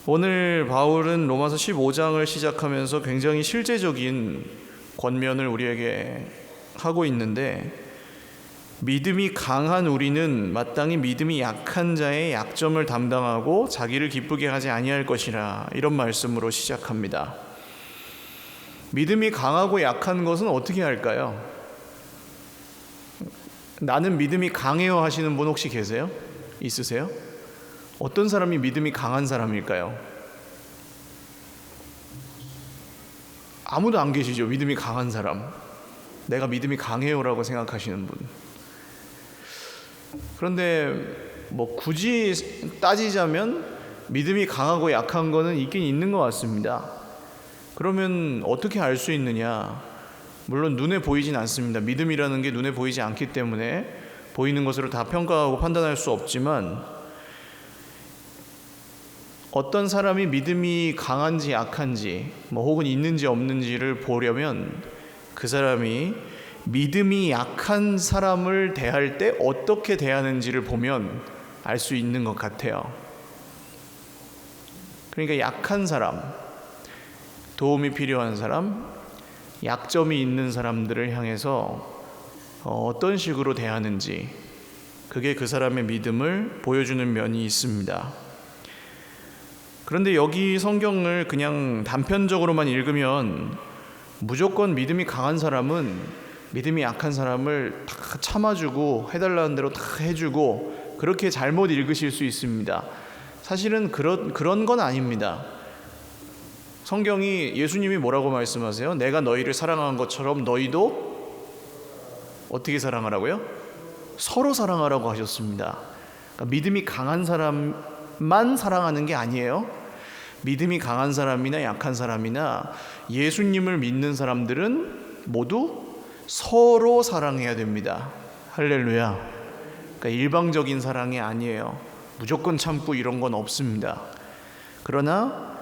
오늘 바울은 로마서 15장을 시작하면서 굉장히 실제적인 권면을 우리에게 하고 있는데, 믿음이 강한 우리는 마땅히 믿음이 약한 자의 약점을 담당하고 자기를 기쁘게 하지 아니할 것이라, 이런 말씀으로 시작합니다. 믿음이 강하고 약한 것은 어떻게 할까요? 나는 믿음이 강해요 하시는 분 혹시 계세요? 있으세요? 어떤 사람이 믿음이 강한 사람일까요? 아무도 안 계시죠? 믿음이 강한 사람. 내가 믿음이 강해요라고 생각하시는 분. 그런데 굳이 따지자면 믿음이 강하고 약한 거는 있긴 있는 것 같습니다. 그러면 어떻게 알 수 있느냐? 물론 눈에 보이진 않습니다. 믿음이라는 게 눈에 보이지 않기 때문에 보이는 것으로 다 평가하고 판단할 수 없지만, 어떤 사람이 믿음이 강한지 약한지 혹은 있는지 없는지를 보려면 그 사람이 믿음이 약한 사람을 대할 때 어떻게 대하는지를 보면 알 수 있는 것 같아요. 그러니까 약한 사람, 도움이 필요한 사람, 약점이 있는 사람들을 향해서 어떤 식으로 대하는지, 그게 그 사람의 믿음을 보여주는 면이 있습니다. 그런데 여기 성경을 그냥 단편적으로만 읽으면 무조건 믿음이 강한 사람은 믿음이 약한 사람을 다 참아주고 해달라는 대로 다 해주고 그렇게 잘못 읽으실 수 있습니다. 사실은 그런 건 아닙니다. 성경이, 예수님이 뭐라고 말씀하세요? 내가 너희를 사랑한 것처럼 너희도 어떻게 사랑하라고요? 서로 사랑하라고 하셨습니다. 그러니까 믿음이 강한 사람만 사랑하는 게 아니에요. 믿음이 강한 사람이나 약한 사람이나 예수님을 믿는 사람들은 모두 서로 사랑해야 됩니다. 할렐루야. 그러니까 일방적인 사랑이 아니에요. 무조건 참고 이런 건 없습니다. 그러나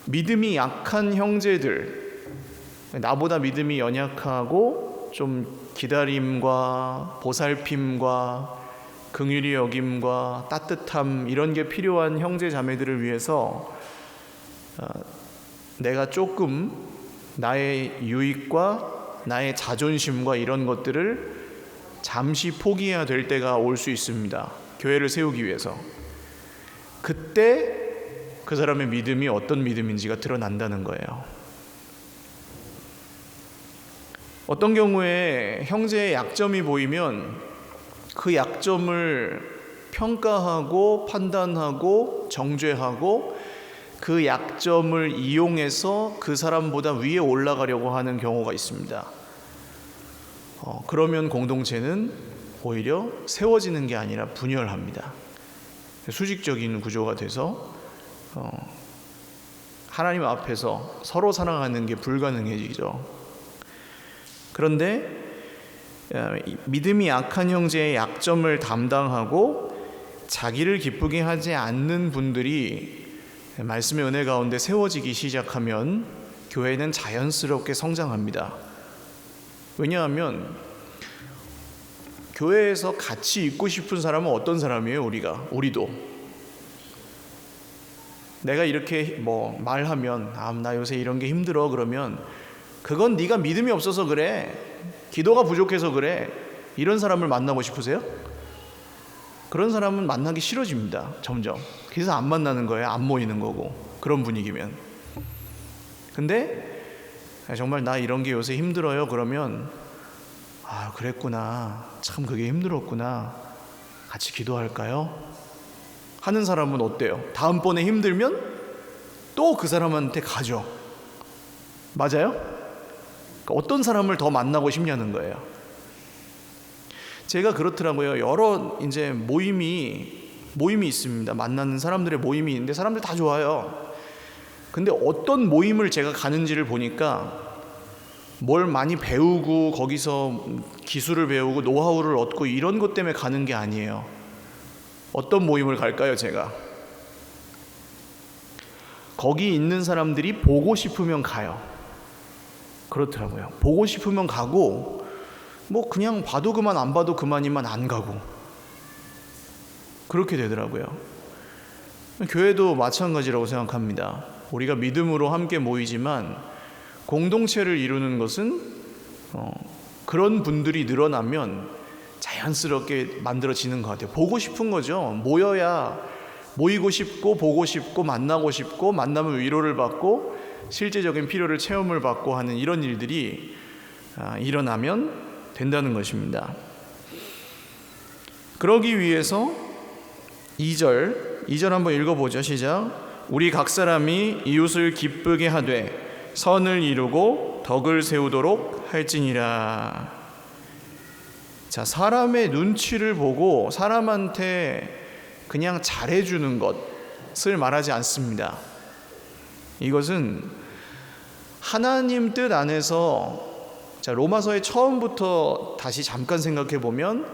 믿음이 약한 형제들, 나보다 믿음이 연약하고 좀 기다림과 보살핌과 긍휼히 여김과 따뜻함, 이런 게 필요한 형제 자매들을 위해서 내가 조금 나의 유익과 나의 자존심과 이런 것들을 잠시 포기해야 될 때가 올 수 있습니다. 교회를 세우기 위해서. 그때 그 사람의 믿음이 어떤 믿음인지가 드러난다는 거예요. 어떤 경우에 형제의 약점이 보이면 그 약점을 평가하고 판단하고 정죄하고 그 약점을 이용해서 그 사람보다 위에 올라가려고 하는 경우가 있습니다. 그러면 공동체는 오히려 세워지는 게 아니라 분열합니다. 수직적인 구조가 돼서 하나님 앞에서 서로 사랑하는 게 불가능해지죠. 그런데 믿음이 약한 형제의 약점을 담당하고 자기를 기쁘게 하지 않는 분들이 말씀의 은혜 가운데 세워지기 시작하면 교회는 자연스럽게 성장합니다. 왜냐하면 교회에서 같이 있고 싶은 사람은 어떤 사람이에요? 우리도. 내가 이렇게 말하면 나 요새 이런 게 힘들어 그러면 그건 네가 믿음이 없어서 그래, 기도가 부족해서 그래, 이런 사람을 만나고 싶으세요? 그런 사람은 만나기 싫어집니다. 점점. 그래서 안 만나는 거예요. 안 모이는 거고. 그런 분위기면. 근데 정말 나 이런 게 요새 힘들어요 그러면 그랬구나, 참 그게 힘들었구나, 같이 기도할까요? 하는 사람은 어때요? 다음번에 힘들면 또 그 사람한테 가죠. 맞아요? 그러니까 어떤 사람을 더 만나고 싶냐는 거예요. 제가 그렇더라고요. 여러 이제 모임이 있습니다. 만나는 사람들의 모임이 있는데 사람들 다 좋아요. 근데 어떤 모임을 제가 가는지를 보니까 뭘 많이 배우고 거기서 기술을 배우고 노하우를 얻고 이런 것 때문에 가는 게 아니에요. 어떤 모임을 갈까요, 제가? 거기 있는 사람들이 보고 싶으면 가요. 그렇더라고요. 보고 싶으면 가고 그냥 봐도 그만 안 봐도 그만이면 안 가고 그렇게 되더라고요. 교회도 마찬가지라고 생각합니다. 우리가 믿음으로 함께 모이지만 공동체를 이루는 것은 그런 분들이 늘어나면 자연스럽게 만들어지는 것 같아요. 보고 싶은 거죠. 모여야 모이고 싶고 보고 싶고 만나고 싶고 만나면 위로를 받고 실제적인 필요를 체험을 받고 하는 이런 일들이 일어나면 된다는 것입니다. 그러기 위해서 2절 한번 읽어보죠. 시작. 우리 각 사람이 이웃을 기쁘게 하되 선을 이루고 덕을 세우도록 할지니라. 자, 사람의 눈치를 보고 사람한테 그냥 잘해주는 것을 말하지 않습니다. 이것은 하나님 뜻 안에서, 자, 로마서의 처음부터 다시 잠깐 생각해 보면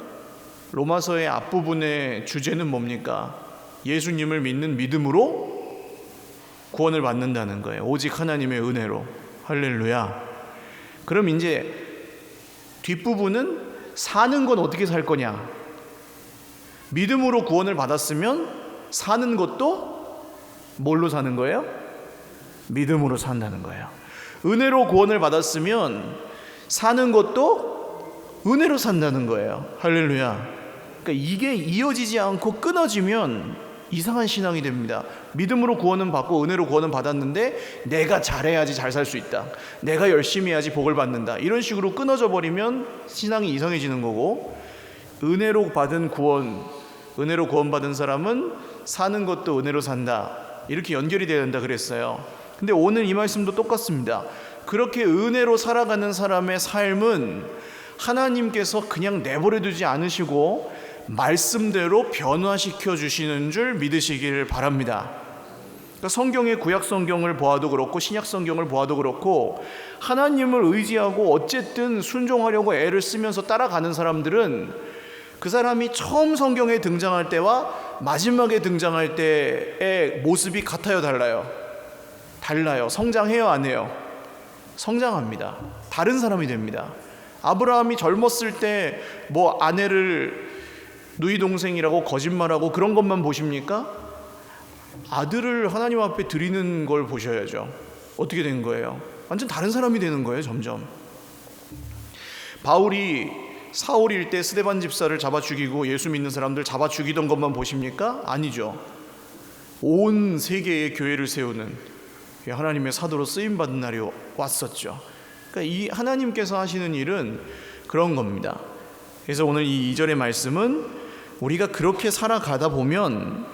로마서의 앞부분의 주제는 뭡니까? 예수님을 믿는 믿음으로 구원을 받는다는 거예요. 오직 하나님의 은혜로. 할렐루야. 그럼 이제 뒷부분은 사는 건 어떻게 살 거냐? 믿음으로 구원을 받았으면 사는 것도 뭘로 사는 거예요? 믿음으로 산다는 거예요. 은혜로 구원을 받았으면 사는 것도 은혜로 산다는 거예요. 할렐루야. 그러니까 이게 이어지지 않고 끊어지면 이상한 신앙이 됩니다. 믿음으로 구원은 받고 은혜로 구원은 받았는데 내가 잘해야지 잘 살 수 있다, 내가 열심히 해야지 복을 받는다, 이런 식으로 끊어져 버리면 신앙이 이상해지는 거고, 은혜로 받은 구원, 은혜로 구원받은 사람은 사는 것도 은혜로 산다, 이렇게 연결이 돼야 된다 그랬어요. 근데 오늘 이 말씀도 똑같습니다. 그렇게 은혜로 살아가는 사람의 삶은 하나님께서 그냥 내버려두지 않으시고 말씀대로 변화시켜 주시는 줄 믿으시기를 바랍니다. 그러니까 성경의 구약 성경을 보아도 그렇고 신약 성경을 보아도 그렇고 하나님을 의지하고 어쨌든 순종하려고 애를 쓰면서 따라가는 사람들은 그 사람이 처음 성경에 등장할 때와 마지막에 등장할 때의 모습이 같아요, 달라요? 성장해요, 안 해요? 성장합니다. 다른 사람이 됩니다. 아브라함이 젊었을 때 뭐 아내를 누이 동생이라고 거짓말하고 그런 것만 보십니까? 아들을 하나님 앞에 드리는 걸 보셔야죠. 어떻게 된 거예요? 완전 다른 사람이 되는 거예요, 점점. 바울이 사울일 때 스데반 집사를 잡아 죽이고 예수 믿는 사람들 잡아 죽이던 것만 보십니까? 아니죠. 온 세계의 교회를 세우는 하나님의 사도로 쓰임받은 날이 왔었죠. 그러니까 이 하나님께서 하시는 일은 그런 겁니다. 그래서 오늘 이 2절의 말씀은 우리가 그렇게 살아가다 보면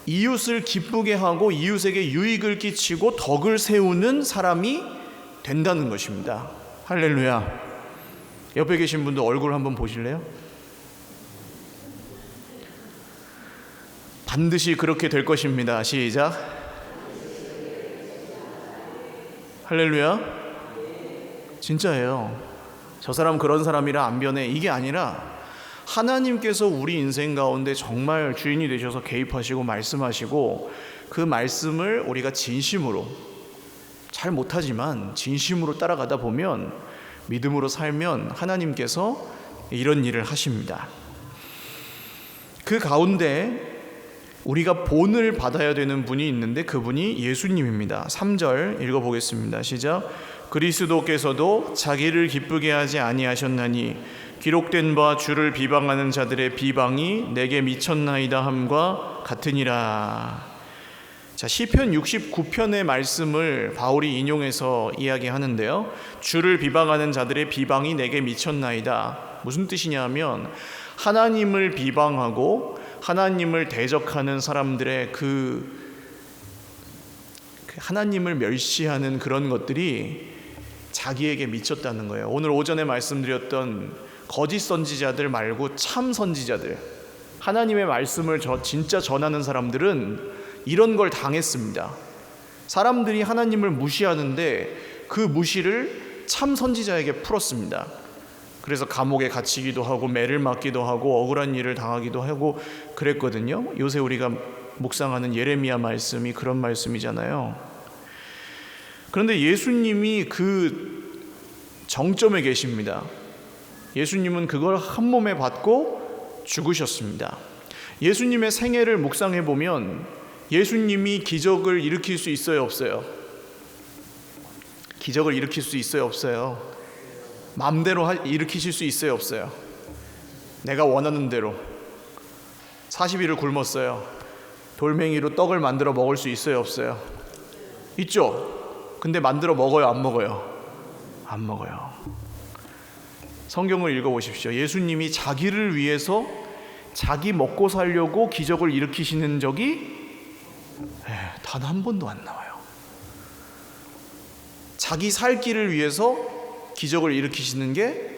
이웃을 기쁘게 하고 이웃에게 유익을 끼치고 덕을 세우는 사람이 된다는 것입니다. 할렐루야. 옆에 계신 분들 얼굴 한번 보실래요? 반드시 그렇게 될 것입니다. 시작. 할렐루야. 진짜예요. 저 사람 그런 사람이라 안 변해, 이게 아니라 하나님께서 우리 인생 가운데 정말 주인이 되셔서 개입하시고 말씀하시고 그 말씀을 우리가 진심으로, 잘 못하지만 진심으로 따라가다 보면, 믿음으로 살면 하나님께서 이런 일을 하십니다. 그 가운데 우리가 본을 받아야 되는 분이 있는데 그분이 예수님입니다. 3절 읽어보겠습니다. 시작. 그리스도께서도 자기를 기쁘게 하지 아니하셨나니 기록된 바 주를 비방하는 자들의 비방이 내게 미쳤나이다 함과 같으니라. 자, 시편 69편의 말씀을 바울이 인용해서 이야기하는데요. 주를 비방하는 자들의 비방이 내게 미쳤나이다. 무슨 뜻이냐면 하나님을 비방하고 하나님을 대적하는 사람들의 하나님을 멸시하는 그런 것들이 자기에게 미쳤다는 거예요. 오늘 오전에 말씀드렸던 거짓 선지자들 말고 참 선지자들, 하나님의 말씀을 진짜 전하는 사람들은 이런 걸 당했습니다. 사람들이 하나님을 무시하는데 그 무시를 참 선지자에게 풀었습니다. 그래서 감옥에 갇히기도 하고 매를 맞기도 하고 억울한 일을 당하기도 하고 그랬거든요. 요새 우리가 묵상하는 예레미야 말씀이 그런 말씀이잖아요. 그런데 예수님이 그 정점에 계십니다. 예수님은 그걸 한 몸에 받고 죽으셨습니다. 예수님의 생애를 묵상해 보면 예수님이 기적을 일으킬 수 있어요, 없어요? 기적을 일으킬 수 있어요, 없어요? 마음대로 일으키실 수 있어요, 없어요? 내가 원하는 대로 40일을 굶었어요. 돌멩이로 떡을 만들어 먹을 수 있어요, 없어요? 있죠? 근데 만들어 먹어요, 안 먹어요? 안 먹어요. 성경을 읽어보십시오. 예수님이 자기를 위해서 자기 먹고 살려고 기적을 일으키시는 적이 단 한 번도 안 나와요. 자기 살 길을 위해서 기적을 일으키시는 게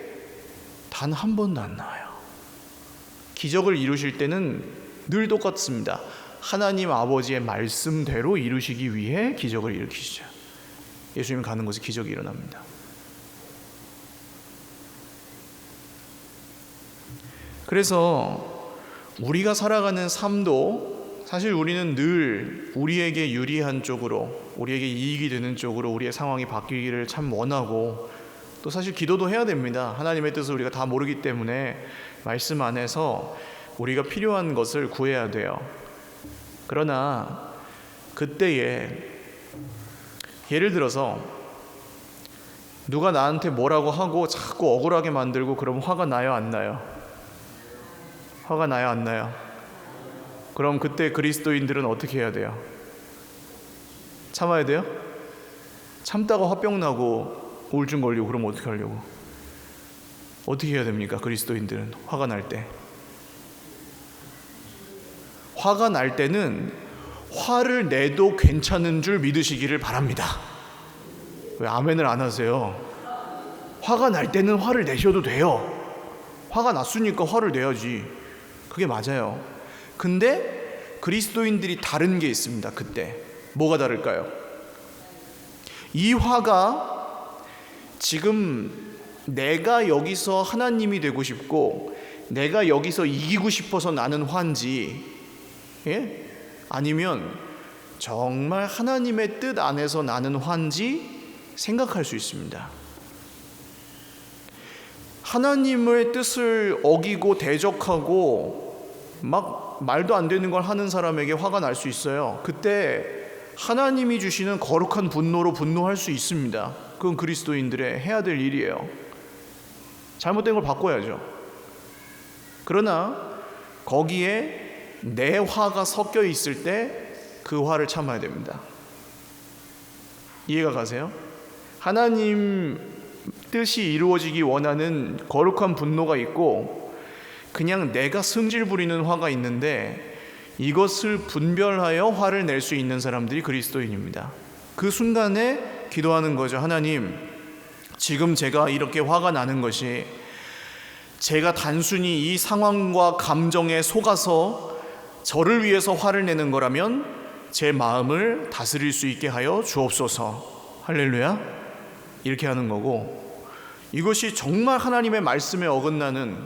단 한 번도 안 나와요. 기적을 이루실 때는 늘 똑같습니다. 하나님 아버지의 말씀대로 이루시기 위해 기적을 일으키시죠. 예수님 가는 곳에 기적이 일어납니다. 그래서 우리가 살아가는 삶도 사실 우리는 늘 우리에게 유리한 쪽으로, 우리에게 이익이 되는 쪽으로 우리의 상황이 바뀌기를 참 원하고, 또 사실 기도도 해야 됩니다. 하나님의 뜻을 우리가 다 모르기 때문에 말씀 안에서 우리가 필요한 것을 구해야 돼요. 그러나 그때에 예를 들어서 누가 나한테 뭐라고 하고 자꾸 억울하게 만들고 그러면 화가 나요, 안 나요? 화가 나요, 안 나요? 그럼 그때 그리스도인들은 어떻게 해야 돼요? 참아야 돼요? 참다가 화병 나고 우울증 걸리고 그러면 어떻게 하려고? 어떻게 해야 됩니까? 그리스도인들은 화가 날 때. 화가 날 때는 화를 내도 괜찮은 줄 믿으시기를 바랍니다. 왜 아멘을 안 하세요? 화가 날 때는 화를 내셔도 돼요. 화가 났으니까 화를 내야지. 그게 맞아요. 근데 그리스도인들이 다른 게 있습니다. 그때 뭐가 다를까요? 이 화가 지금 내가 여기서 하나님이 되고 싶고 내가 여기서 이기고 싶어서 나는 화인지, 아니면 정말 하나님의 뜻 안에서 나는 화인지 생각할 수 있습니다. 하나님의 뜻을 어기고 대적하고 막 말도 안 되는 걸 하는 사람에게 화가 날 수 있어요. 그때 하나님이 주시는 거룩한 분노로 분노할 수 있습니다. 그건 그리스도인들의 해야 될 일이에요. 잘못된 걸 바꿔야죠. 그러나 거기에 내 화가 섞여 있을 때 그 화를 참아야 됩니다. 이해가 가세요? 하나님 뜻이 이루어지기 원하는 거룩한 분노가 있고 그냥 내가 승질 부리는 화가 있는데 이것을 분별하여 화를 낼 수 있는 사람들이 그리스도인입니다. 그 순간에 기도하는 거죠. 하나님, 지금 제가 이렇게 화가 나는 것이 제가 단순히 이 상황과 감정에 속아서 저를 위해서 화를 내는 거라면 제 마음을 다스릴 수 있게 하여 주옵소서. 할렐루야. 이렇게 하는 거고, 이것이 정말 하나님의 말씀에 어긋나는,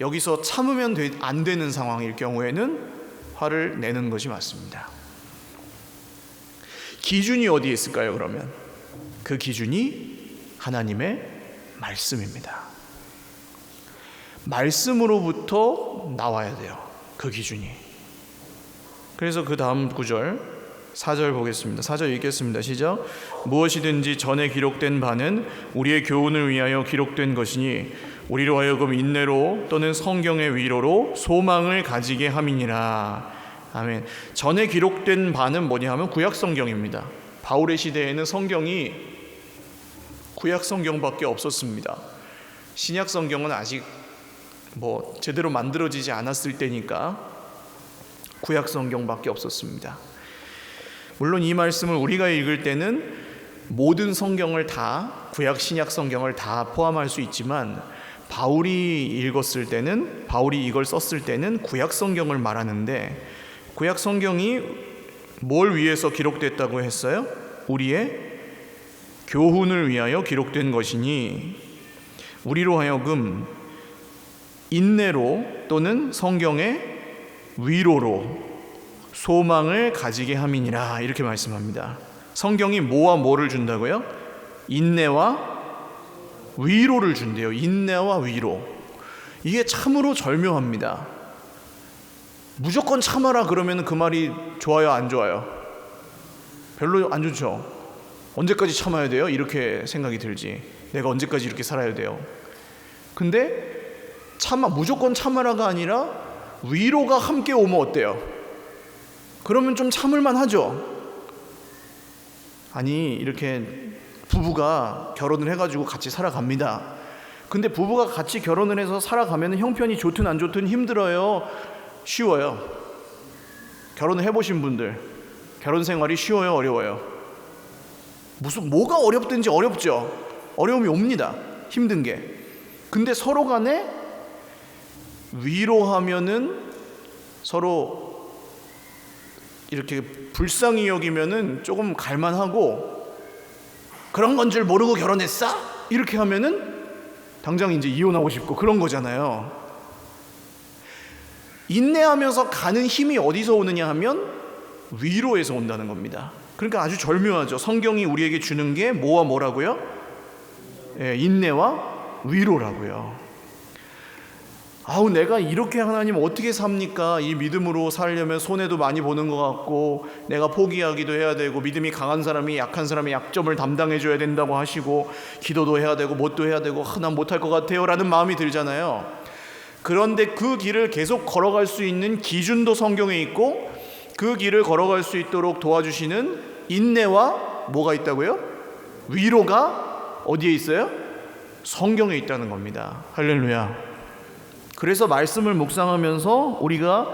여기서 참으면 안 되는 상황일 경우에는 화를 내는 것이 맞습니다. 기준이 어디에 있을까요? 그러면 그 기준이 하나님의 말씀입니다. 말씀으로부터 나와야 돼요. 그 기준이. 그래서 그 다음 구절 4절 보겠습니다. 4절 읽겠습니다. 시작. 무엇이든지 전에 기록된 바는 우리의 교훈을 위하여 기록된 것이니 우리로 하여금 인내로 또는 성경의 위로로 소망을 가지게 함이니라. 아멘. 전에 기록된 바는 뭐냐 하면 구약성경입니다. 바울의 시대에는 성경이 구약성경밖에 없었습니다. 신약성경은 아직 제대로 만들어지지 않았을 때니까 구약성경밖에 없었습니다. 물론 이 말씀을 우리가 읽을 때는 모든 성경을 다, 구약 신약 성경을 다 포함할 수 있지만 바울이 읽었을 때는, 바울이 이걸 썼을 때는 구약 성경을 말하는데, 구약 성경이 뭘 위해서 기록됐다고 했어요? 우리의 교훈을 위하여 기록된 것이니 우리로 하여금 인내로 또는 성경의 위로로 소망을 가지게 함이니라. 이렇게 말씀합니다. 성경이 뭐와 뭐를 준다고요? 인내와 위로를 준대요. 인내와 위로. 이게 참으로 절묘합니다. 무조건 참아라 그러면 그 말이 좋아요, 안 좋아요? 별로 안 좋죠. 언제까지 참아야 돼요? 이렇게 생각이 들지. 내가 언제까지 이렇게 살아야 돼요? 근데 무조건 참아라가 아니라 위로가 함께 오면 어때요? 그러면 좀 참을만 하죠. 아니, 이렇게 부부가 결혼을 해가지고 같이 살아갑니다. 근데 부부가 같이 결혼을 해서 살아가면 형편이 좋든 안 좋든 힘들어요, 쉬워요? 결혼을 해보신 분들, 결혼 생활이 쉬워요, 어려워요? 뭐가 어렵든지 어렵죠. 어려움이 옵니다, 힘든 게. 근데 서로 간에 위로하면은, 서로 이렇게 불쌍히 여기면은 조금 갈만하고, 그런 건 줄 모르고 결혼했어? 이렇게 하면은 당장 이제 이혼하고 싶고 그런 거잖아요. 인내하면서 가는 힘이 어디서 오느냐 하면 위로에서 온다는 겁니다. 그러니까 아주 절묘하죠. 성경이 우리에게 주는 게 뭐와 뭐라고요? 인내와 위로라고요. 내가 이렇게 하나님 어떻게 삽니까? 이 믿음으로 살려면 손해도 많이 보는 것 같고, 내가 포기하기도 해야 되고, 믿음이 강한 사람이 약한 사람의 약점을 담당해 줘야 된다고 하시고, 기도도 해야 되고 뭣도 해야 되고, 난 못할 것 같아요 라는 마음이 들잖아요. 그런데 그 길을 계속 걸어갈 수 있는 기준도 성경에 있고, 그 길을 걸어갈 수 있도록 도와주시는 인내와 뭐가 있다고요? 위로가 어디에 있어요? 성경에 있다는 겁니다. 할렐루야. 그래서 말씀을 묵상하면서 우리가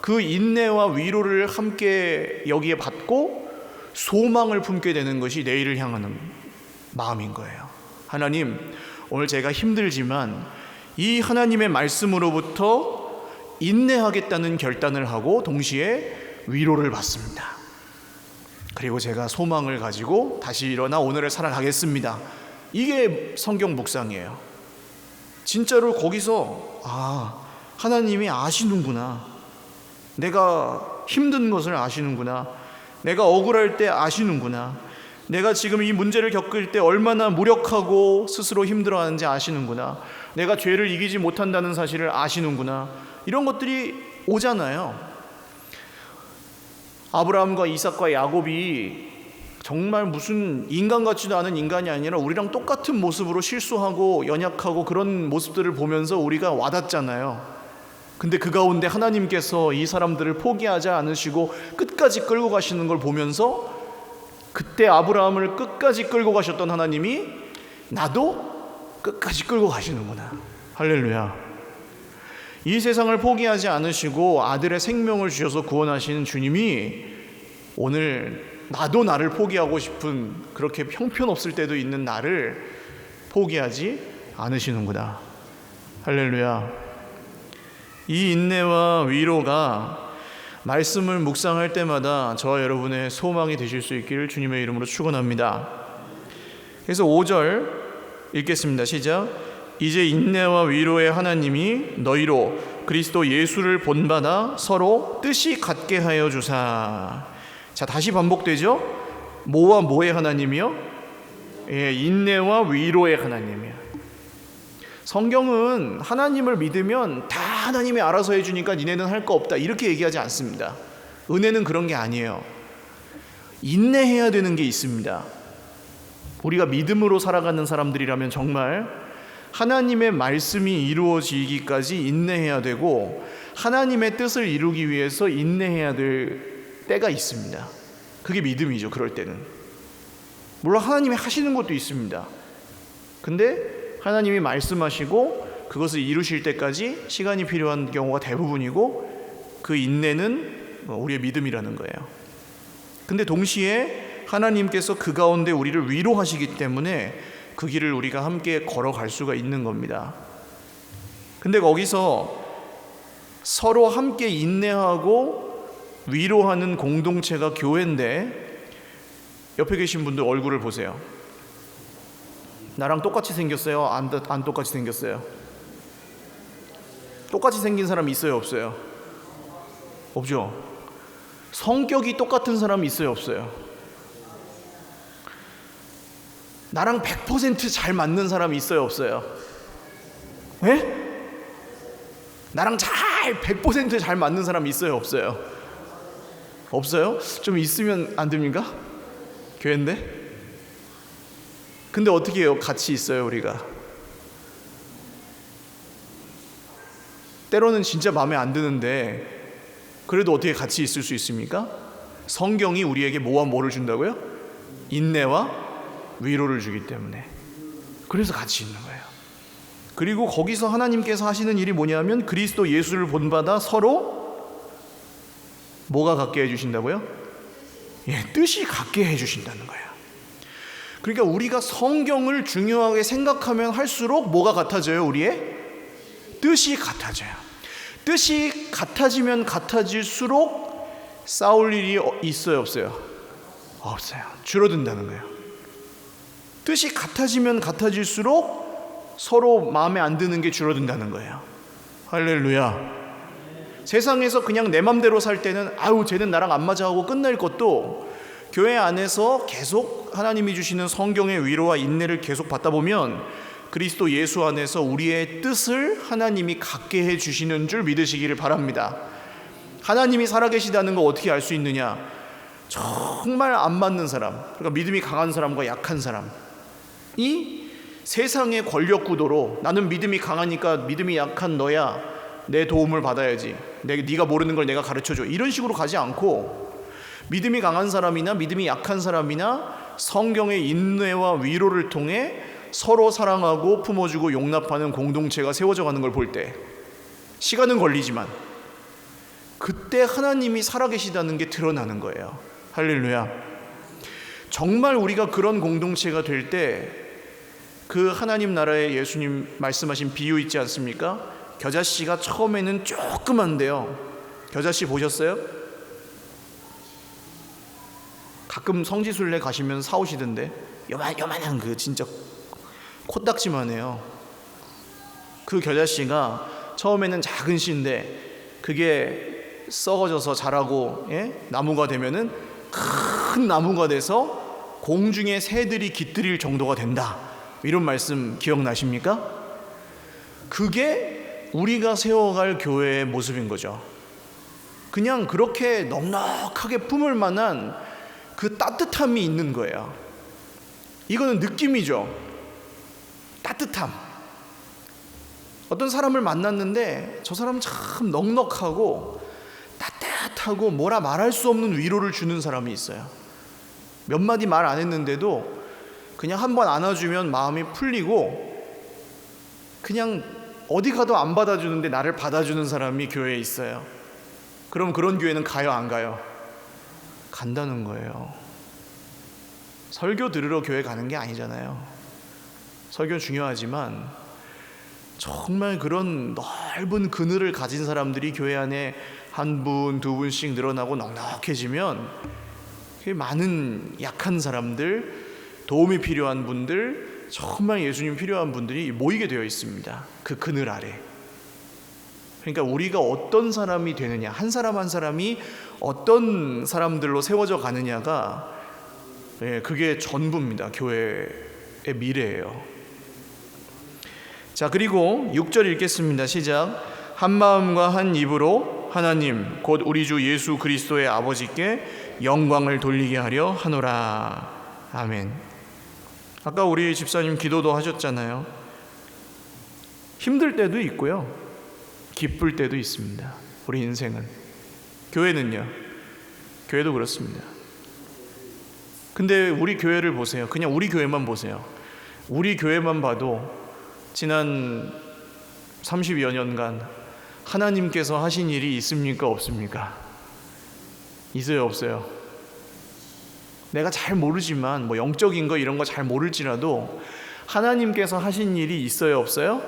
그 인내와 위로를 함께 여기에 받고 소망을 품게 되는 것이 내일을 향하는 마음인 거예요. 하나님, 오늘 제가 힘들지만 이 하나님의 말씀으로부터 인내하겠다는 결단을 하고 동시에 위로를 받습니다. 그리고 제가 소망을 가지고 다시 일어나 오늘을 살아가겠습니다. 이게 성경 묵상이에요. 진짜로 거기서 하나님이 아시는구나, 내가 힘든 것을 아시는구나, 내가 억울할 때 아시는구나, 내가 지금 이 문제를 겪을 때 얼마나 무력하고 스스로 힘들어하는지 아시는구나, 내가 죄를 이기지 못한다는 사실을 아시는구나, 이런 것들이 오잖아요. 아브라함과 이삭과 야곱이 정말 무슨 인간 같지도 않은 인간이 아니라 우리랑 똑같은 모습으로 실수하고 연약하고 그런 모습들을 보면서 우리가 와닿잖아요. 근데 그 가운데 하나님께서 이 사람들을 포기하지 않으시고 끝까지 끌고 가시는 걸 보면서, 그때 아브라함을 끝까지 끌고 가셨던 하나님이 나도 끝까지 끌고 가시는구나. 할렐루야. 이 세상을 포기하지 않으시고 아들의 생명을 주셔서 구원하시는 주님이 오늘 나도 나를 포기하고 싶은, 그렇게 형편없을 때도 있는 나를 포기하지 않으시는구나. 할렐루야. 이 인내와 위로가 말씀을 묵상할 때마다 저와 여러분의 소망이 되실 수 있기를 주님의 이름으로 축원합니다. 그래서 5절 읽겠습니다. 시작. 이제 인내와 위로의 하나님이 너희로 그리스도 예수를 본받아 서로 뜻이 같게 하여 주사. 자, 다시 반복되죠? 뭐와 뭐의 하나님이요? 인내와 위로의 하나님이요. 성경은 하나님을 믿으면 다 하나님이 알아서 해주니까 니네는 할 거 없다, 이렇게 얘기하지 않습니다. 은혜는 그런 게 아니에요. 인내해야 되는 게 있습니다. 우리가 믿음으로 살아가는 사람들이라면 정말 하나님의 말씀이 이루어지기까지 인내해야 되고, 하나님의 뜻을 이루기 위해서 인내해야 될 때가 있습니다. 그게 믿음이죠. 그럴 때는 물론 하나님이 하시는 것도 있습니다. 근데 하나님이 말씀하시고 그것을 이루실 때까지 시간이 필요한 경우가 대부분이고, 그 인내는 우리의 믿음이라는 거예요. 근데 동시에 하나님께서 그 가운데 우리를 위로하시기 때문에 그 길을 우리가 함께 걸어갈 수가 있는 겁니다. 근데 거기서 서로 함께 인내하고 위로하는 공동체가 교회인데, 옆에 계신 분들 얼굴을 보세요. 나랑 똑같이 생겼어요? 안 똑같이 생겼어요? 똑같이 생긴 사람 있어요, 없어요? 없죠? 성격이 똑같은 사람 있어요, 없어요? 나랑 100% 잘 맞는 사람 있어요, 없어요? 예? 나랑 잘 잘 100% 잘 맞는 사람 있어요, 없어요? 없어요? 좀 있으면 안 됩니까? 교회인데? 근데 어떻게 해요? 같이 있어요, 우리가. 때로는 진짜 마음에 안 드는데 그래도 어떻게 같이 있을 수 있습니까? 성경이 우리에게 뭐와 뭐를 준다고요? 인내와 위로를 주기 때문에. 그래서 같이 있는 거예요. 그리고 거기서 하나님께서 하시는 일이 뭐냐면 그리스도 예수를 본받아 서로 뭐가 같게 해주신다고요? 뜻이 같게 해주신다는 거예요. 그러니까 우리가 성경을 중요하게 생각하면 할수록 뭐가 같아져요? 우리의 뜻이 같아져요. 뜻이 같아지면 같아질수록 싸울 일이 있어요, 없어요? 없어요. 줄어든다는 거예요. 뜻이 같아지면 같아질수록 서로 마음에 안 드는 게 줄어든다는 거예요. 할렐루야. 세상에서 그냥 내 맘대로 살 때는 쟤는 나랑 안 맞아 하고 끝낼 것도 교회 안에서 계속 하나님이 주시는 성경의 위로와 인내를 계속 받다 보면 그리스도 예수 안에서 우리의 뜻을 하나님이 갖게 해주시는 줄 믿으시기를 바랍니다. 하나님이 살아계시다는 거 어떻게 알 수 있느냐? 정말 안 맞는 사람, 그러니까 믿음이 강한 사람과 약한 사람이 세상의 권력 구도로 나는 믿음이 강하니까 믿음이 약한 너야 내 도움을 받아야지, 네가 모르는 걸 내가 가르쳐줘, 이런 식으로 가지 않고 믿음이 강한 사람이나 믿음이 약한 사람이나 성경의 인내와 위로를 통해 서로 사랑하고 품어주고 용납하는 공동체가 세워져 가는 걸 볼 때 시간은 걸리지만 그때 하나님이 살아계시다는 게 드러나는 거예요. 할렐루야. 정말 우리가 그런 공동체가 될 때 그 하나님 나라의 예수님 말씀하신 비유 있지 않습니까? 겨자씨가 처음에는 조그만데요, 겨자씨 보셨어요? 가끔 성지순례 가시면 사오시던데 요만한 그 진짜 코딱지만 해요. 그 겨자씨가 처음에는 작은 씨인데 그게 썩어져서 자라고 나무가 되면은 큰 나무가 돼서 공중의 새들이 깃들일 정도가 된다, 이런 말씀 기억나십니까? 그게 우리가 세워갈 교회의 모습인 거죠. 그냥 그렇게 넉넉하게 품을 만한 그 따뜻함이 있는 거예요. 이거는 느낌이죠. 따뜻함. 어떤 사람을 만났는데 저 사람은 참 넉넉하고 따뜻하고 뭐라 말할 수 없는 위로를 주는 사람이 있어요. 몇 마디 말 안 했는데도 그냥 한번 안아주면 마음이 풀리고 그냥 어디 가도 안 받아주는데 나를 받아주는 사람이 교회에 있어요. 그럼 그런 교회는 가요, 안 가요? 간다는 거예요. 설교 들으러 교회 가는 게 아니잖아요. 설교는 중요하지만 정말 그런 넓은 그늘을 가진 사람들이 교회 안에 한 분, 두 분씩 늘어나고 넉넉해지면 많은 약한 사람들, 도움이 필요한 분들, 정말 예수님 필요한 분들이 모이게 되어 있습니다. 그 그늘 아래. 그러니까 우리가 어떤 사람이 되느냐, 한 사람 한 사람이 어떤 사람들로 세워져 가느냐가 그게 전부입니다. 교회의 미래예요. 자, 그리고 6절 읽겠습니다. 시작. 한 마음과 한 입으로 하나님 곧 우리 주 예수 그리스도의 아버지께 영광을 돌리게 하려 하노라. 아멘. 아까 우리 집사님 기도도 하셨잖아요. 힘들 때도 있고요, 기쁠 때도 있습니다. 우리 인생은. 교회는요, 교회도 그렇습니다. 근데 우리 교회를 보세요. 그냥 우리 교회만 보세요. 우리 교회만 봐도 지난 30여 년간 하나님께서 하신 일이 있습니까, 없습니까? 있어요, 없어요? 내가 잘 모르지만 영적인 거 이런 거 잘 모를지라도 하나님께서 하신 일이 있어요, 없어요?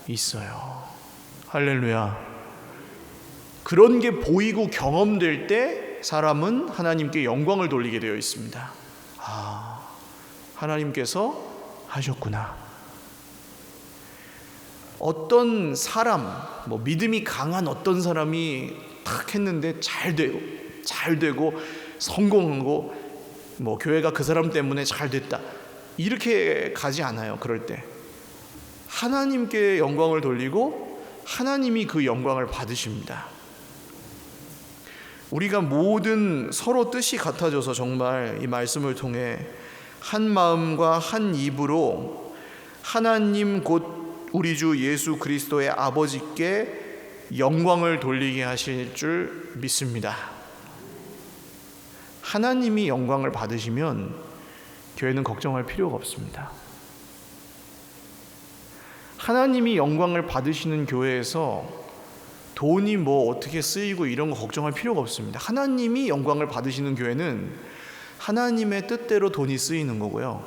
있어요. 할렐루야. 그런 게 보이고 경험될 때 사람은 하나님께 영광을 돌리게 되어 있습니다. 하나님께서 하셨구나. 어떤 사람, 믿음이 강한 어떤 사람이 탁 했는데 잘 되고 성공하고 교회가 그 사람 때문에 잘 됐다, 이렇게 가지 않아요. 그럴 때 하나님께 영광을 돌리고 하나님이 그 영광을 받으십니다. 우리가 모든 서로 뜻이 같아져서 정말 이 말씀을 통해 한 마음과 한 입으로 하나님 곧 우리 주 예수 그리스도의 아버지께 영광을 돌리게 하실 줄 믿습니다. 하나님이 영광을 받으시면 교회는 걱정할 필요가 없습니다. 하나님이 영광을 받으시는 교회에서 돈이 뭐 어떻게 쓰이고 이런 거 걱정할 필요가 없습니다. 하나님이 영광을 받으시는 교회는 하나님의 뜻대로 돈이 쓰이는 거고요.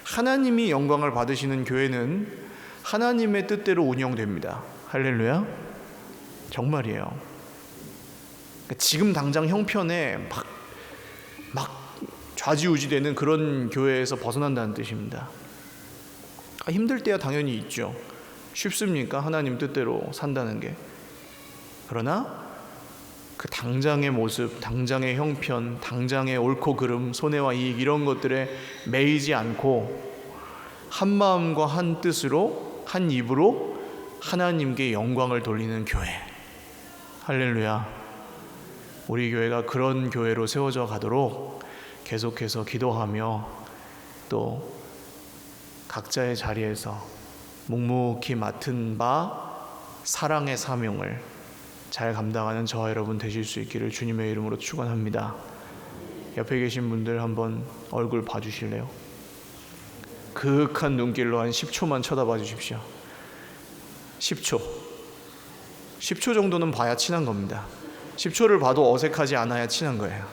하나님이 영광을 받으시는 교회는 하나님의 뜻대로 운영됩니다. 할렐루야. 정말이에요. 지금 당장 형편에 막 좌지우지되는 그런 교회에서 벗어난다는 뜻입니다. 힘들 때야 당연히 있죠. 쉽습니까? 하나님 뜻대로 산다는 게. 그러나 그 당장의 모습, 당장의 형편, 당장의 옳고 그름, 손해와 이익 이런 것들에 매이지 않고 한 마음과 한 뜻으로 한 입으로 하나님께 영광을 돌리는 교회. 할렐루야. 우리 교회가 그런 교회로 세워져 가도록 계속해서 기도하며 또 각자의 자리에서 묵묵히 맡은 바 사랑의 사명을 잘 감당하는 저와 여러분 되실 수 있기를 주님의 이름으로 축원합니다. 옆에 계신 분들 한번 얼굴 봐주실래요? 그윽한 눈길로 한 10초만 쳐다봐 주십시오. 10초 정도는 봐야 친한 겁니다. 10초를 봐도 어색하지 않아야 친한 거예요.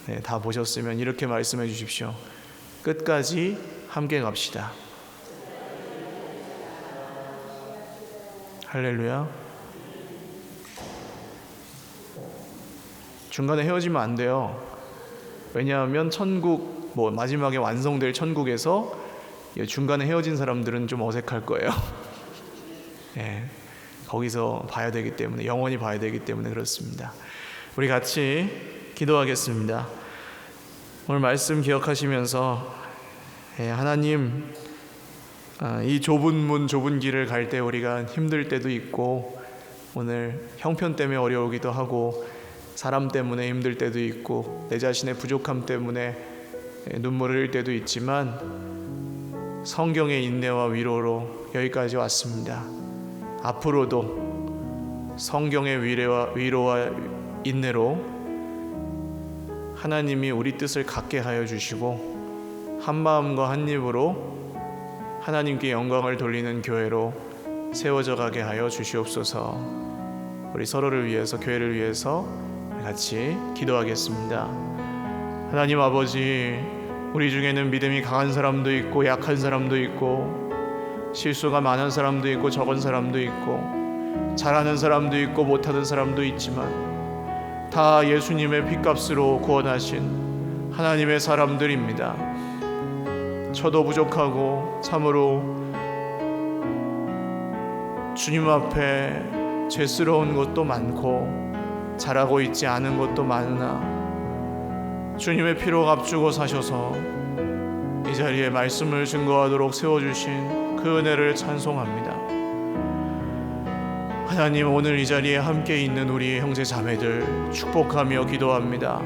네, 다 보셨으면 이렇게 말씀해 주십시오. 끝까지 함께 갑시다. 할렐루야. 중간에 헤어지면 안 돼요. 왜냐하면 천국, 마지막에 완성될 천국에서 중간에 헤어진 사람들은 좀 어색할 거예요. 네, 거기서 봐야 되기 때문에, 영원히 봐야 되기 때문에 그렇습니다. 우리 같이 기도하겠습니다. 오늘 말씀 기억하시면서 하나님, 이 좁은 문 좁은 길을 갈 때 우리가 힘들 때도 있고 오늘 형편 때문에 어려우기도 하고 사람 때문에 힘들 때도 있고 내 자신의 부족함 때문에 눈물을 흘릴 때도 있지만 성경의 인내와 위로로 여기까지 왔습니다. 앞으로도 성경의 위로와 인내로 하나님이 우리 뜻을 갖게 하여 주시고 한 마음과 한 입으로 하나님께 영광을 돌리는 교회로 세워져 가게 하여 주시옵소서. 우리 서로를 위해서, 교회를 위해서 같이 기도하겠습니다. 하나님 아버지, 우리 중에는 믿음이 강한 사람도 있고 약한 사람도 있고 실수가 많은 사람도 있고 적은 사람도 있고 잘하는 사람도 있고 못하는 사람도 있지만 다 예수님의 핏값으로 구원하신 하나님의 사람들입니다. 저도 부족하고 참으로 주님 앞에 죄스러운 것도 많고 잘하고 있지 않은 것도 많으나 주님의 피로 값주고 사셔서 이 자리에 말씀을 증거하도록 세워주신 그 은혜를 찬송합니다. 하나님, 오늘 이 자리에 함께 있는 우리 형제 자매들 축복하며 기도합니다.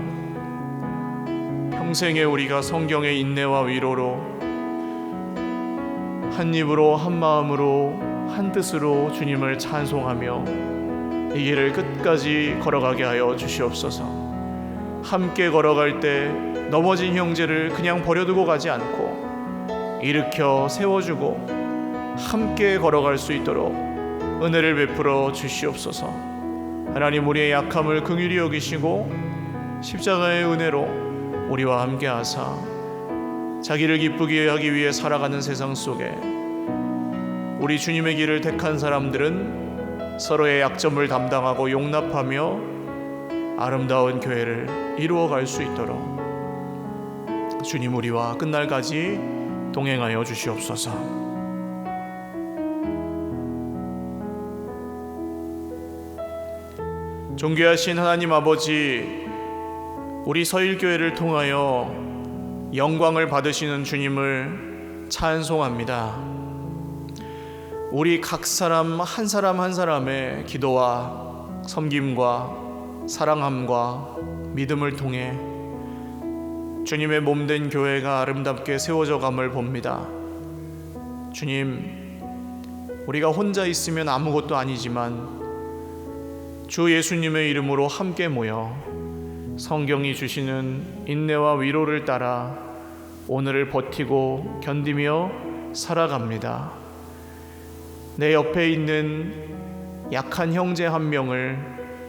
평생에 우리가 성경의 인내와 위로로 한 입으로 한 마음으로 한 뜻으로 주님을 찬송하며 이 길을 끝까지 걸어가게 하여 주시옵소서. 함께 걸어갈 때 넘어진 형제를 그냥 버려두고 가지 않고 일으켜 세워주고 함께 걸어갈 수 있도록 은혜를 베풀어 주시옵소서. 하나님, 우리의 약함을 긍휼히 여기시고 십자가의 은혜로 우리와 함께 하사 자기를 기쁘게 하기 위해 살아가는 세상 속에 우리 주님의 길을 택한 사람들은 서로의 약점을 담당하고 용납하며 아름다운 교회를 이루어갈 수 있도록 주님 우리와 끝날까지 동행하여 주시옵소서. 존귀하신 하나님 아버지, 우리 서일교회를 통하여 영광을 받으시는 주님을 찬송합니다. 우리 각 사람 한 사람의 기도와 섬김과 사랑함과 믿음을 통해 주님의 몸된 교회가 아름답게 세워져 감을 봅니다. 주님, 우리가 혼자 있으면 아무것도 아니지만 주 예수님의 이름으로 함께 모여 성경이 주시는 인내와 위로를 따라 오늘을 버티고 견디며 살아갑니다. 내 옆에 있는 약한 형제 한 명을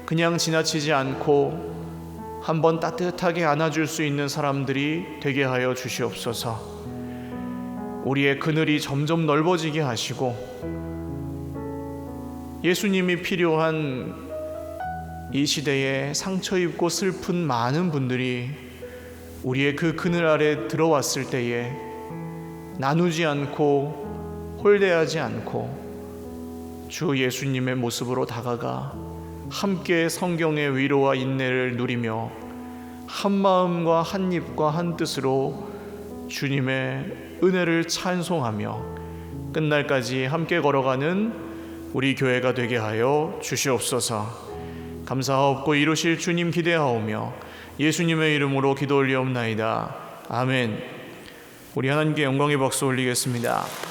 그냥 지나치지 않고 한번 따뜻하게 안아줄 수 있는 사람들이 되게 하여 주시옵소서. 우리의 그늘이 점점 넓어지게 하시고 예수님이 필요한 이 시대에 상처 입고 슬픈 많은 분들이 우리의 그 그늘 아래 들어왔을 때에 나누지 않고 홀대하지 않고 주 예수님의 모습으로 다가가 함께 성경의 위로와 인내를 누리며 한 마음과 한 입과 한 뜻으로 주님의 은혜를 찬송하며 끝날까지 함께 걸어가는 우리 교회가 되게 하여 주시옵소서. 감사하옵고 이루실 주님 기대하오며 예수님의 이름으로 기도 올리옵나이다. 아멘. 우리 하나님께 영광의 박수 올리겠습니다.